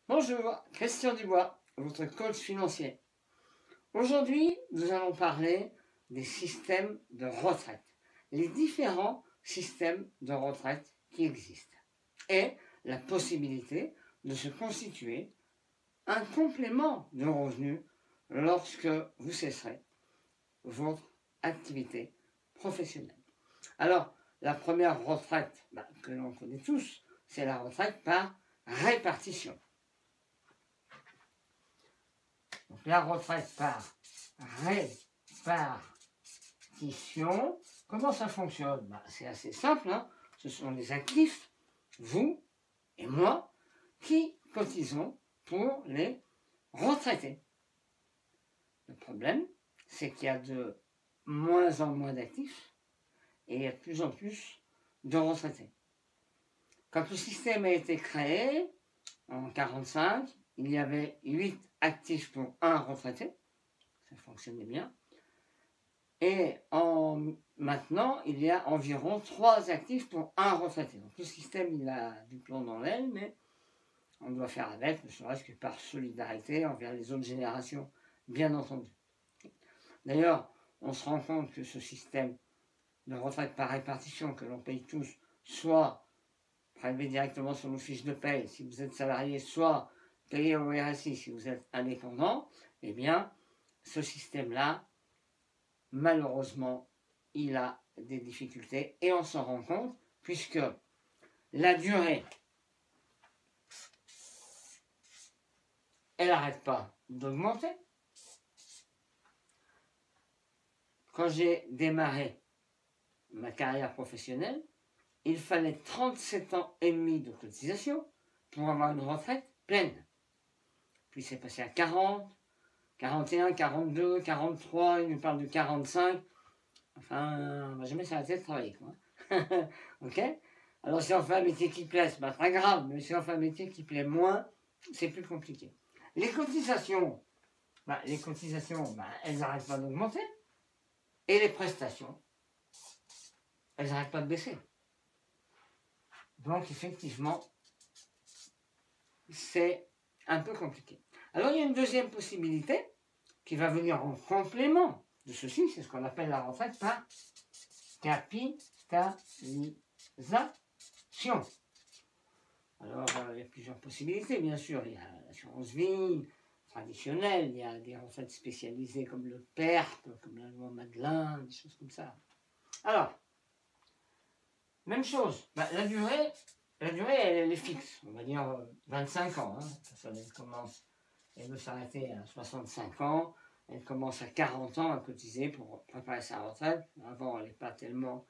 Bonjour, Christian Dubois, votre coach financier. Aujourd'hui, nous allons parler des systèmes de retraite, les différents systèmes de retraite qui existent et la possibilité de se constituer un complément de revenus lorsque vous cesserez votre activité professionnelle. Alors, la première retraite que l'on connaît tous, c'est la retraite par répartition. Donc, la retraite par répartition, comment ça fonctionne? C'est assez simple, hein. Ce sont les actifs, vous et moi, qui cotisons pour les retraités. Le problème, c'est qu'il y a de moins en moins d'actifs et il y a de plus en plus de retraités. Quand le système a été créé, en 1945, il y avait 8 actifs pour un retraité, ça fonctionnait bien. Et maintenant, il y a environ 3 actifs pour un retraité. Donc le système, il a du plomb dans l'aile, mais on doit faire avec, ne serait-ce que par solidarité envers les autres générations, bien entendu. D'ailleurs, on se rend compte que ce système de retraite par répartition que l'on paye tous, soit prélevé directement sur nos fiches de paye si vous êtes salarié, soit payé au RSI si vous êtes indépendant, eh bien, ce système-là, malheureusement, il a des difficultés et on s'en rend compte puisque la durée, elle n'arrête pas d'augmenter. Quand j'ai démarré ma carrière professionnelle, il fallait 37 ans et demi de cotisation pour avoir une retraite pleine. Puis c'est passé à 40, 41, 42, 43, il nous parle de 45. Enfin, on va jamais s'arrêter de travailler, quoi. Ok? Alors si on fait un métier qui plaît, c'est pas très grave, mais si on fait un métier qui plaît moins, c'est plus compliqué. Les cotisations, elles n'arrêtent pas d'augmenter. Et les prestations, elles n'arrêtent pas de baisser. Donc effectivement, c'est un peu compliqué. Alors il y a une deuxième possibilité qui va venir en complément de ceci, c'est ce qu'on appelle la retraite par capitalisation. Alors il y a plusieurs possibilités, bien sûr. Il y a l'assurance vie traditionnelle, il y a des retraites spécialisées comme le PERP, comme la loi Madelin, des choses comme ça. Alors, même chose, la durée elle est fixe, on va dire 25 ans. Hein. La personne elle commence, elle veut s'arrêter à 65 ans, elle commence à 40 ans à cotiser pour préparer sa retraite. Avant, elle n'est pas tellement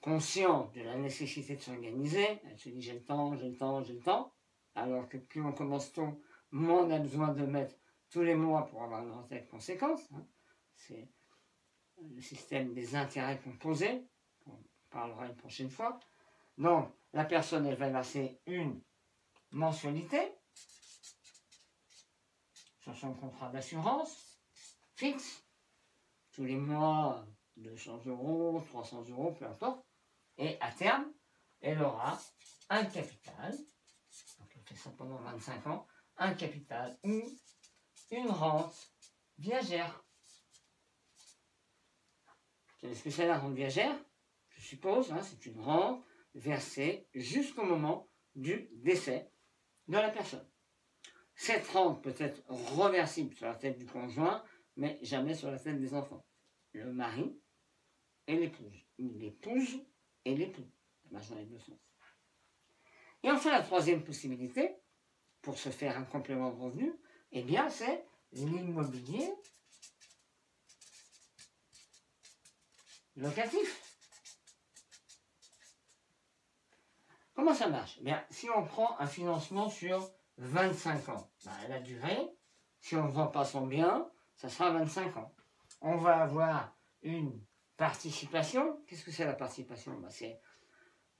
consciente de la nécessité de s'organiser. Elle se dit j'ai le temps. Alors que plus on commence tôt, moins on a besoin de mettre tous les mois pour avoir une retraite conséquente. Hein. C'est le système des intérêts composés. On parlera une prochaine fois. Donc, la personne, elle va verser une mensualité sur son contrat d'assurance fixe, tous les mois 200 €, 300 €, peu importe, et à terme, elle aura un capital, donc elle fait ça pendant 25 ans, un capital ou une rente viagère. Vous savez ce que c'est la rente viagère? Je suppose, hein, c'est une rente versée jusqu'au moment du décès de la personne. Cette rente peut être reversible sur la tête du conjoint, mais jamais sur la tête des enfants. Le mari et l'épouse, ou l'épouse et l'époux. Ça marche dans les deux sens. Et enfin, la troisième possibilité, pour se faire un complément de revenu, eh bien, c'est l'immobilier locatif. Comment ça marche? Eh bien, si on prend un financement sur 25 ans, la durée, si on ne vend pas son bien, ça sera 25 ans. On va avoir une participation. Qu'est-ce que c'est la participation? C'est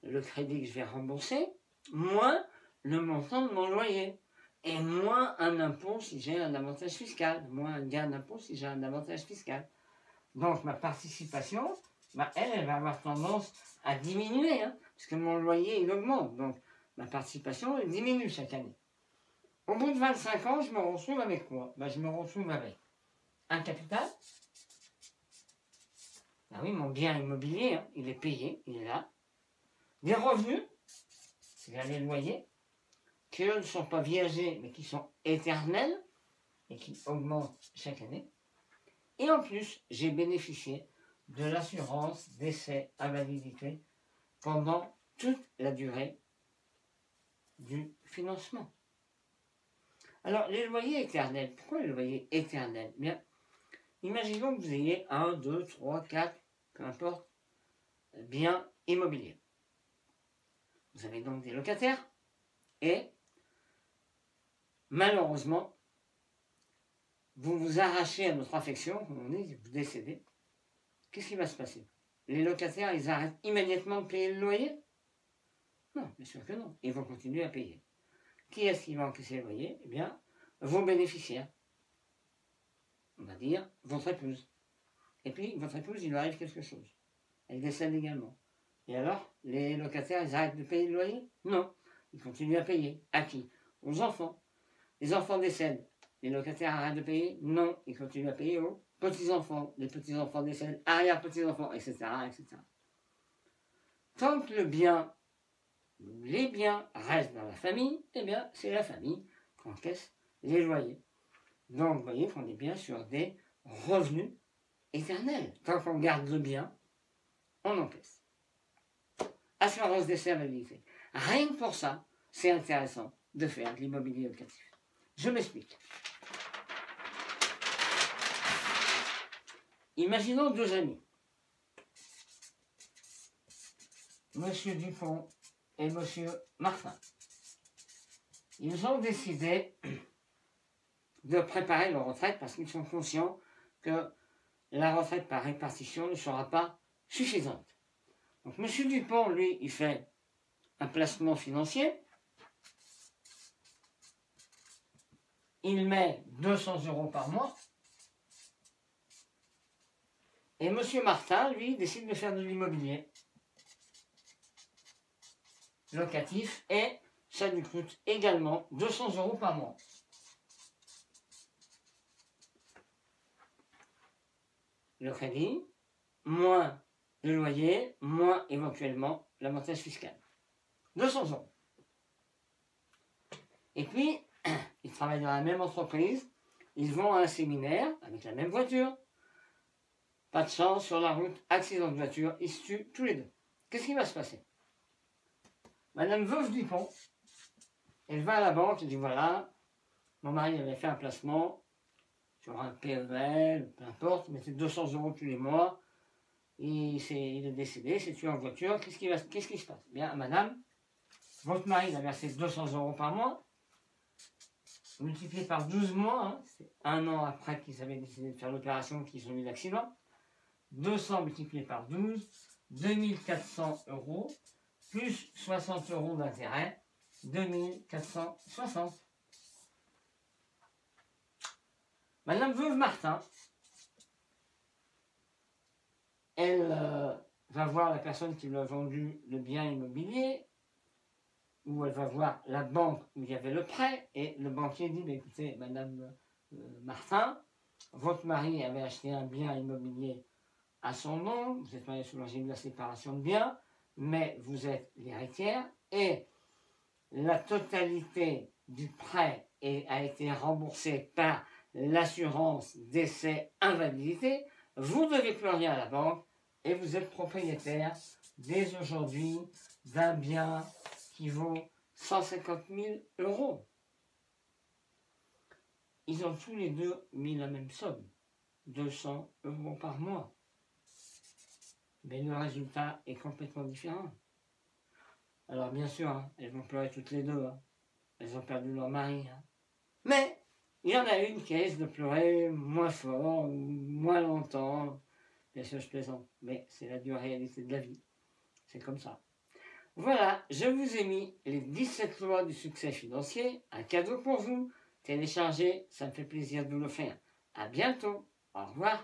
le crédit que je vais rembourser, moins le montant de mon loyer, et moins un impôt si j'ai un avantage fiscal, moins un gain d'impôt si j'ai un avantage fiscal. Donc ma participation, elle va avoir tendance à diminuer, hein, puisque mon loyer il augmente. Donc ma participation elle diminue chaque année. Au bout de 25 ans, je me retrouve avec quoi? Ben, je me retrouve avec un capital. Ben oui, mon bien immobilier, hein, il est payé, il est là. Des revenus, c'est-à-dire les loyers, qui eux ne sont pas viagers, mais qui sont éternels et qui augmentent chaque année. Et en plus, j'ai bénéficié de l'assurance décès invalidité pendant toute la durée du financement. Alors, les loyers éternels, pourquoi les loyers éternels? Bien, imaginons que vous ayez 1, 2, 3, 4, peu importe, biens immobiliers. Vous avez donc des locataires et malheureusement, vous vous arrachez à notre affection, comme on dit, vous décédez. Qu'est-ce qui va se passer? Les locataires, ils arrêtent immédiatement de payer le loyer? Non, bien sûr que non. Ils vont continuer à payer. Qui est-ce qui va encaisser le loyer? Eh bien, vos bénéficiaires. On va dire votre épouse. Et puis, votre épouse, il lui arrive quelque chose. Elle décède également. Et alors, les locataires, ils arrêtent de payer le loyer? Non. Ils continuent à payer. À qui? Aux enfants. Les enfants décèdent. Les locataires arrêtent de payer? Non. Ils continuent à payer aux petits-enfants. Les petits-enfants décèdent. Arrière-petits-enfants, etc., etc. Tant que les biens restent dans la famille, eh bien, c'est la famille qui encaisse les loyers. Donc, vous voyez qu'on est bien sur des revenus éternels. Tant qu'on garde le bien, on encaisse. Assurance décès invalidité. Rien que pour ça, c'est intéressant de faire de l'immobilier locatif. Je m'explique. Imaginons deux amis. Monsieur Dupont et Monsieur Martin. Ils ont décidé de préparer leur retraite parce qu'ils sont conscients que la retraite par répartition ne sera pas suffisante. Donc Monsieur Dupont, lui, il fait un placement financier. Il met 200 € par mois. Et Monsieur Martin, lui, décide de faire de l'immobilier locatif et ça lui coûte également 200 € par mois. Le crédit, moins le loyer, moins éventuellement l'avantage fiscal. 200 €. Et puis, ils travaillent dans la même entreprise, ils vont à un séminaire avec la même voiture. Pas de chance sur la route, accident de voiture, ils se tuent tous les deux. Qu'est-ce qui va se passer? Madame Veuve Dupont, elle va à la banque et dit voilà, mon mari avait fait un placement sur un PEL, peu importe, il mettait 200 € tous les mois, il est décédé, s'est tué en voiture, qu'est-ce qui se passe? Bien, madame, votre mari a versé 200 € par mois, multiplié par 12 mois, hein, c'est un an après qu'ils avaient décidé de faire l'opération qu'ils ont eu l'accident, 200 multiplié par 12, 2400 €, plus 60 € d'intérêt, 2460. Madame Veuve Martin, elle va voir la personne qui lui a vendu le bien immobilier, ou elle va voir la banque où il y avait le prêt, et le banquier dit, écoutez, Madame Martin, votre mari avait acheté un bien immobilier à son nom, vous êtes marié sous le régime de la séparation de biens, mais vous êtes l'héritière, et la totalité du prêt a été remboursée par l'assurance décès invalidité, vous ne devez plus rien à la banque, et vous êtes propriétaire dès aujourd'hui d'un bien qui vaut 150 000 €. Ils ont tous les deux mis la même somme, 200 € par mois. Mais le résultat est complètement différent. Alors bien sûr, hein, elles vont pleurer toutes les deux. Hein. Elles ont perdu leur mari. Hein. Mais il y en a une qui risque de pleurer moins fort, moins longtemps. Bien sûr, je plaisante, mais c'est la dure réalité de la vie. C'est comme ça. Voilà, je vous ai mis les 17 lois du succès financier, un cadeau pour vous. Téléchargez, ça me fait plaisir de vous le faire. À bientôt. Au revoir.